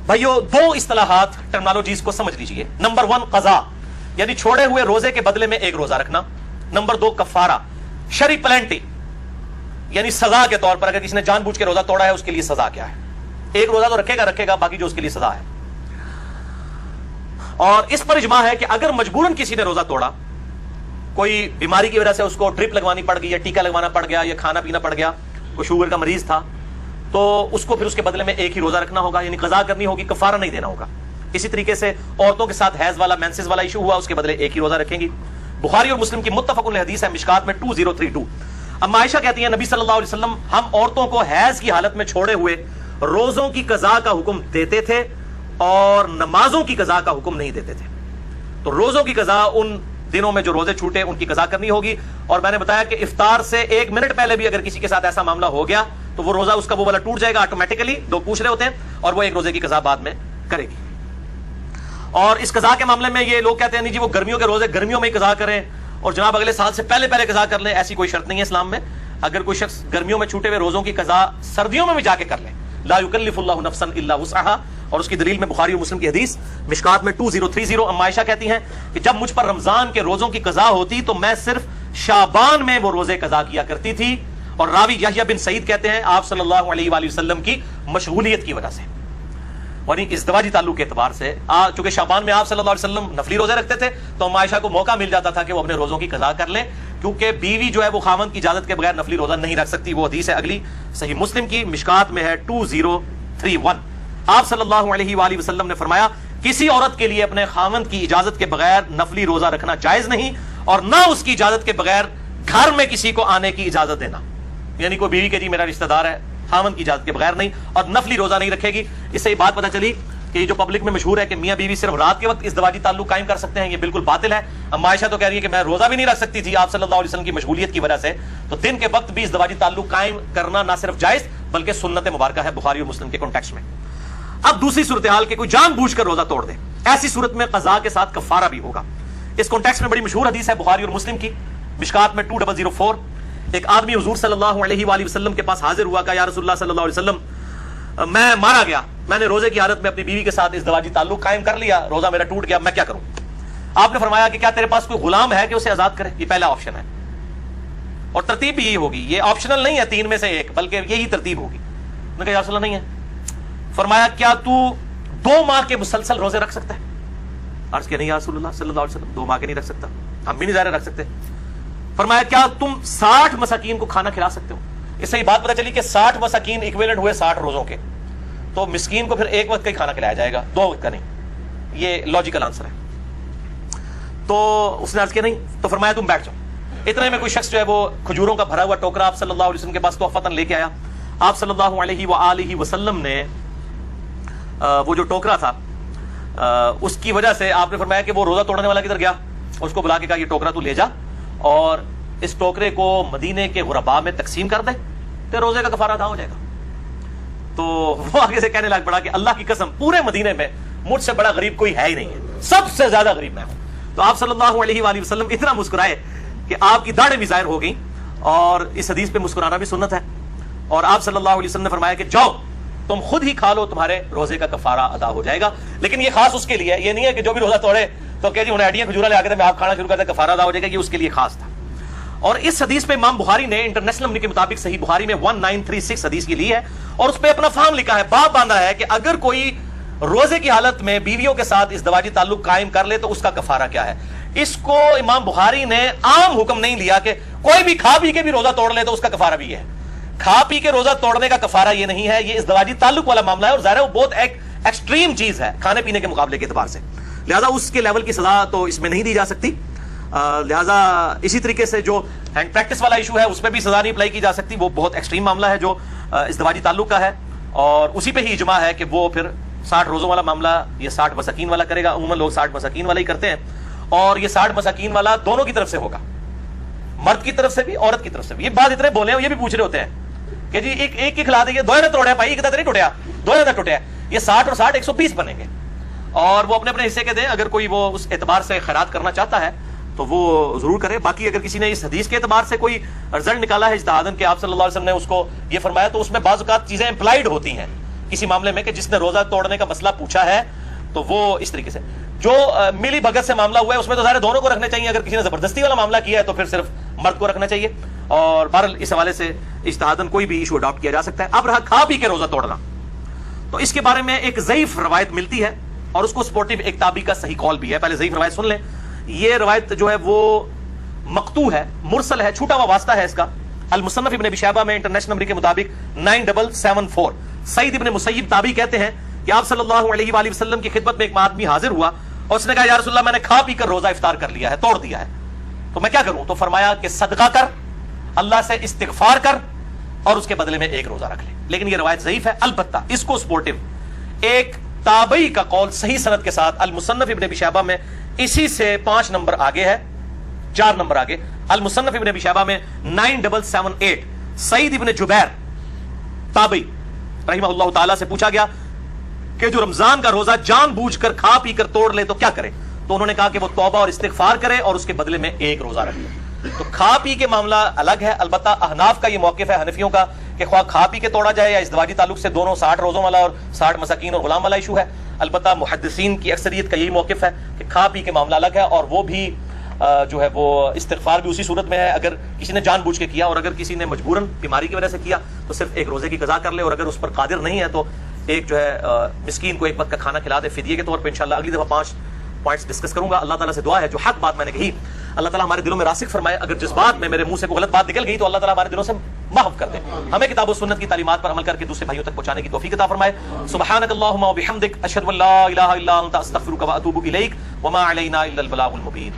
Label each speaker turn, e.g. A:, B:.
A: بھائیو دو اصطلاحات ٹرمنالوجیز کو سمجھ لیجئے. نمبر 1 قضا یعنی چھوڑے ہوئے روزے کے بدلے میں ایک روزہ رکھنا. نمبر 2 کفارہ شرعی پلینٹی یعنی سزا کے طور پر اگر کسی نے جان بوجھ کے روزہ توڑا ہے اس کے لیے سزا کیا ہے. ایک روزہ تو رکھے گا باقی جو اس کے لیے سزا ہے. اور اس پر اجماع ہے کہ اگر مجبوراً کسی نے روزہ توڑا, کوئی بیماری کی وجہ سے اس کو ڈرپ لگوانی پڑ گئی یا ٹیکا لگوانا پڑ گیا یا کھانا پینا پڑ گیا, کوئی شوگر کا مریض تھا, تو اس کو پھر اس کے بدلے میں ایک ہی روزہ رکھنا ہوگا, یعنی قضا کرنی ہوگی, کفارہ نہیں دینا ہوگا. اسی طریقے سے عورتوں کے ساتھ حیض والا مینسز والا ایشو ہوا, اس کے بدلے ایک ہی روزہ رکھیں گی. بخاری اور مسلم کی متفق علیہ حدیث ہے مشکات میں 2032. اما عائشہ کہتی ہیں نبی صلی اللہ علیہ وسلم ہم عورتوں کو حیض کی حالت میں چھوڑے ہوئے روزوں کی قضا کا حکم دیتے تھے اور نمازوں کی قضا کا حکم نہیں دیتے تھے. تو روزوں کی قضا ان دنوں میں جو روزے چھوٹے ان کی قضا کرنی ہوگی. اور میں نے بتایا کہ افطار سے 1 منٹ پہلے بھی اگر کسی کے ساتھ ایسا معاملہ ہو گیا تو وہ روزہ اس کا وہ والا ٹوٹ جائے گا آٹومیٹکلی. لوگ پوچھ رہے ہوتے ہیں اور وہ ایک روزے کی قضا بعد میں کرے گی. اور اس قضا کے معاملے میں یہ لوگ کہتے ہیں نہیں جی وہ گرمیوں کے روزے گرمیوں میں ہی قضا کریں اور جناب اگلے سال سے پہلے قضا کر لیں. ایسی کوئی شرط نہیں ہے اسلام میں. اگر کوئی شخص گرمیوں میں چھوٹے ہوئے روزوں کی قضا سردیوں میں بھی جا کے کر لے, لا یکلف اللہ نفسا الا وسعها, اور اس کی دلیل میں بخاری اور مسلم کی حدیث مشکات میں 2030. اما عائشہ کہتی ہیں کہ جب مجھ پر رمضان کے روزوں کی قضا ہوتی تو میں صرف شعبان میں وہ روزے قضا کیا کرتی تھی. اور راوی یحییٰ بن سعید کہتے ہیں آپ صلی اللہ علیہ وآلہ وسلم کی مشغولیت کی وجہ سے, یعنی ازدواجی تعلق کے اعتبار سے, چونکہ شعبان میں آپ صلی اللہ علیہ وسلم نفلی روزے رکھتے تھے تو اما عائشہ کو موقع مل جاتا تھا کہ وہ اپنے روزوں کی قضا کر لیں, کیونکہ بیوی جو ہے وہ خاوند کی اجازت کے بغیر نفلی روزہ نہیں رکھ سکتی. وہ حدیث ہے اگلی صحیح مسلم کی مشکات میں ہے 2031. آپ صلی اللہ علیہ وآلہ وسلم نے فرمایا کسی عورت کے لیے اپنے خاوند کی اجازت کے بغیر نفلی روزہ رکھنا جائز نہیں, اور نہ اس کی اجازت کے بغیر گھر میں کسی کو آنے کی اجازت دینا. یعنی کوئی بیوی کے جی میرا رشتہ دار ہے, خاوند کی اجازت کے بغیر نہیں, اور نفلی روزہ نہیں رکھے گی. اس سے یہ بات پتہ چلی کہ یہ جو پبلک میں مشہور ہے کہ میاں بیوی صرف رات کے وقت ازدواجی تعلق قائم کر سکتے ہیں, یہ بالکل باطل ہے. اما عائشہ تو کہہ رہی ہے کہ میں روزہ بھی نہیں رکھ سکتی تھی آپ صلی اللہ علیہ وسلم کی مشغولیت کی وجہ سے, تو دن کے وقت بھی ازدواجی تعلق قائم کرنا نہ صرف جائز بلکہ سنت مبارکہ ہے بخاری اور مسلم کے کانٹیکسٹ میں. اب دوسری صورتحال کہ کوئی جان بوجھ کر روزہ توڑ دے, ایسی صورت میں قضا کے ساتھ کفارہ بھی ہوگا. اس کانٹیکسٹ میں بڑی مشہور حدیث ہے بخاری اور مسلم کی مشکات میں 2004. ایک آدمی حضور صلی اللہ علیہ وآلہ وسلم کے پاس حاضر ہوا, کہا یا رسول اللہ صلی اللہ علیہ وسلم میں مارا گیا, میں نے روزے کی حالت میں اپنی بیوی کے ساتھ ازدواجی تعلق قائم کر لیا, روزہ میرا ٹوٹ گیا, میں کیا کروں؟ آپ نے فرمایا کہ کیا تیرے پاس کوئی غلام ہے کہ اسے آزاد کرے؟ یہ پہلا آپشن ہے, اور ترتیب بھی یہی ہوگی, یہ آپشنل نہیں ہے 3 میں سے 1 بلکہ یہی ترتیب ہوگی. میں نے کہا یا رسول اللہ نہیں ہے. فرمایا کیا تو 2 ماہ کے مسلسل روزے رکھ سکتا ہے؟ عرض کیا نہیں یا رسول اللہ صلی اللہ علیہ وسلم 2 ماہ کے نہیں رکھ سکتا, ہم بھی نہیں ظاہر رکھ سکتے. فرمایا کیا تم 60 مساکین کو کھانا کھلا سکتے ہو؟ اس سے یہ بات پتہ چلی کہ 60 مساکین ایکویلنٹ ہوئے 60 روزوں کے, تو مسکین کو پھر ایک وقت کا ہی کھانا کھلایا جائے گا, 2 وقت کا نہیں. یہ لاجیکل آنسر ہے. تو اس نے عرض کیا نہیں, تو فرمایا تم بیٹھ جاؤ. اتنے میں کوئی شخص جو ہے وہ کھجوروں کا بھرا ہوا ٹوکرا آپ صلی اللہ علیہ وسلم کے پاس تحفتاً لے کے آیا. آپ صلی اللہ علیہ وآلہ وسلم نے وہ جو ٹوکرا تھا اس کی وجہ سے آپ نے فرمایا کہ وہ روزہ توڑنے والا کدھر گیا, اس کو بلا کے کہا یہ ٹوکرا تو لے جا اور اس ٹوکرے کو مدینے کے غرباء میں تقسیم کر دے, تو روزے کا کفارہ ادا ہو جائے گا. تو وہ آگے سے کہنے لگ پڑا کہ اللہ کی قسم پورے مدینے میں مجھ سے بڑا غریب کوئی ہے ہی نہیں ہے, سب سے زیادہ غریب میں ہوں. تو آپ صلی اللہ علیہ وآلہ وسلم اتنا مسکرائے کہ آپ کی داڑھیں بھی ظاہر ہو گئیں, اور اس حدیث پہ مسکرانا بھی سنت ہے. اور آپ صلی اللہ علیہ وسلم نے فرمایا کہ جاؤ تم خود ہی کھا لو, تمہارے روزے کا کفارہ ادا ہو جائے گا. لیکن یہ خاص اس کے لیے, یہ نہیں ہے کہ جو بھی روزہ توڑے تو کہ جی انہیں ایڈیاں کھجورا لے آ کے میں آپ کھانا شروع کرتے کفارہ ادا ہو جائے گا, یہ اس کے لیے خاص تھا. اور اس حدیث پہ امام بخاری نے انٹرنیشنل نمبر کے مطابق صحیح بخاری میں 1936 حدیث کی لی ہے, اور اس پہ اپنا فہم لکھا ہے, باب باندھا ہے کہ اگر کوئی روزے کی حالت میں بیویوں کے ساتھ ازدواجی تعلق قائم کر لے تو اس کا کفارہ کیا ہے. اس کو امام بخاری نے عام حکم نہیں لیا کہ کوئی بھی کھا پی کے بھی روزہ توڑ لے تو اس کا کفارہ بھی ہے. کھا پی کے روزہ توڑنے کا کفارہ یہ نہیں ہے, یہ ازدواجی تعلق والا معاملہ ہے, اور ظاہر ہے وہ بہت ایک ایکسٹریم چیز ہے کھانے پینے کے مقابلے کے اعتبار سے, لہذا اس کے لیول کی سزا تو اس میں نہیں دی جا سکتی. لہذا اسی طریقے سے جو ہینڈ پریکٹس والا ایشو ہے اس پہ بھی سزا نہیں اپلائی کی جا سکتی, وہ بہت ایکسٹریم معاملہ ہے جو ازدواجی تعلق کا ہے, اور اسی پہ ہی اجماع ہے کہ وہ پھر 60 روزوں والا معاملہ یہ 60 مساکین والا کرے گا. عموماً لوگ 60 مساکین والا ہی کرتے ہیں, اور یہ 60 مساکین والا دونوں کی طرف سے ہوگا, مرد کی طرف سے بھی عورت کی طرف سے بھی. یہ بات اتنے بولے ہیں, یہ بھی پوچھ رہے ہوتے ہیں کہ جی ایک کھلا دیں, دو نے توڑا بھائی, ایک نہیں ٹوٹیا, 2 نے ٹوٹیا. یہ 60 اور 60 120 بنیں گے, اور وہ اپنے اپنے حصے کے دیں. اگر کوئی وہ اس اعتبار سے خیرات کرنا چاہتا ہے تو وہ ضرور کرے. باقی اگر کسی نے اس حدیث کے اعتبار سے کوئی رزلٹ نکالا ہے اجتہاداً کہ آپ صلی اللہ علیہ وسلم نے اس کو یہ فرمایا, تو اس میں بعض اوقات چیزیں امپلائڈ ہوتی ہیں کسی معاملے میں کہ جس نے روزہ توڑنے کا مسئلہ پوچھا ہے تو وہ اس طریقے سے. جو ملی بھگت سے معاملہ ہوا ہے اس میں تو ظاہر دونوں کو رکھنے چاہیے. اگر کسی نے زبردستی والا معاملہ کیا ہے تو پھر صرف مرد کو رکھنا چاہیے. اور بہرحال اس حوالے سے اجتہاداً کوئی بھی ایشو اڈاپٹ کیا جا سکتا ہے. اب رہا کھا پی کے روزہ توڑنا, تو اس کے بارے میں ایک ضعیف روایت ملتی ہے اور اس کو سپورٹیو ایک تابعی کا صحیح قول بھی ہے. پہلے ضعیف روایت سن لیں. یہ روایت جو ہے وہ مقطوع ہے, مرسل ہے, چھوٹا ہوا واسطہ ہے اس کا. المصنف ابن ابی شیبہ میں انٹرنیشنل نمبر کے مطابق 9774. سعید ابن مسیب تابعی کہتے ہیں کہ آپ صلی اللہ علیہ وآلہ وسلم کی خدمت میں ایک آدمی حاضر ہوا اور اس نے کہا یا رسول اللہ میں نے کھا پی کر روزہ افطار کر لیا ہے, توڑ دیا ہے, تو میں کیا کروں؟ تو فرمایا کہ صدقہ کر, اللہ سے استغفار کر اور اس کے بدلے میں ایک روزہ رکھ لے. لیکن یہ روایت ضعیف ہے. البتہ اس کو سپورٹیو ایک تابعی کا قول صحیح سند کے ساتھ المصنف ابن ابی شیبہ میں اسی سے 5 نمبر آگے ہے, 4 نمبر آگے. المصنف ابن ابی شیبہ میں 9778. سعید ابن جبیر تابعی رحمہ اللہ تعالیٰ سے پوچھا گیا کہ جو رمضان کا روزہ جان بوجھ کر کھا پی کر توڑ لے تو کیا کرے؟ تو انہوں نے کہا کہ وہ توبہ اور استغفار کرے اور اس کے بدلے میں ایک روزہ رکھ لے. تو کھا پی کے معاملہ الگ ہے. البتہ احناف کا یہ موقف ہے, حنفیوں کا, کہ خواہ کھا پی کے توڑا جائے یا ازدواجی تعلق سے, دونوں 60 روزوں والا اور 60 مساکین اور غلام والا ایشو ہے. البتہ محدثین کی اکثریت کا یہی موقف ہے کہ کھا پی کے معاملہ الگ ہے, اور وہ بھی جو ہے وہ استغفار بھی اسی صورت میں ہے اگر کسی نے جان بوجھ کے کیا, اور اگر کسی نے مجبوراً بیماری کی وجہ سے کیا تو صرف ایک روزے کی قضا کر لے, اور اگر اس پر قادر نہیں ہے تو ایک جو ہے مسکین کو ایک وقت کا کھانا کھلا دے فدیے کے طور پہ. انشاءاللہ اگلی دفعہ 5 پوائنٹس ڈسکس کروں گا. اللہ تعالیٰ سے دعا ہے جو حق بات میں نے کہی اللہ تعالیٰ ہمارے دلوں میں راسخ فرمائے. اگر جس بات میں میرے منہ سے کوئی غلط بات نکل گئی تو اللہ تعالیٰ ہمارے دلوں سے معاف کر دے. ہمیں کتاب و سنت کی تعلیمات پر عمل کر کے دوسرے بھائیوں تک پہنچانے کی توفیق عطا فرمائے. سبحانک اللہم و بحمدک اشہد ان لا الہ الا انت استغفرک و اتوب الیک وما علینا الا البلاغ المبین.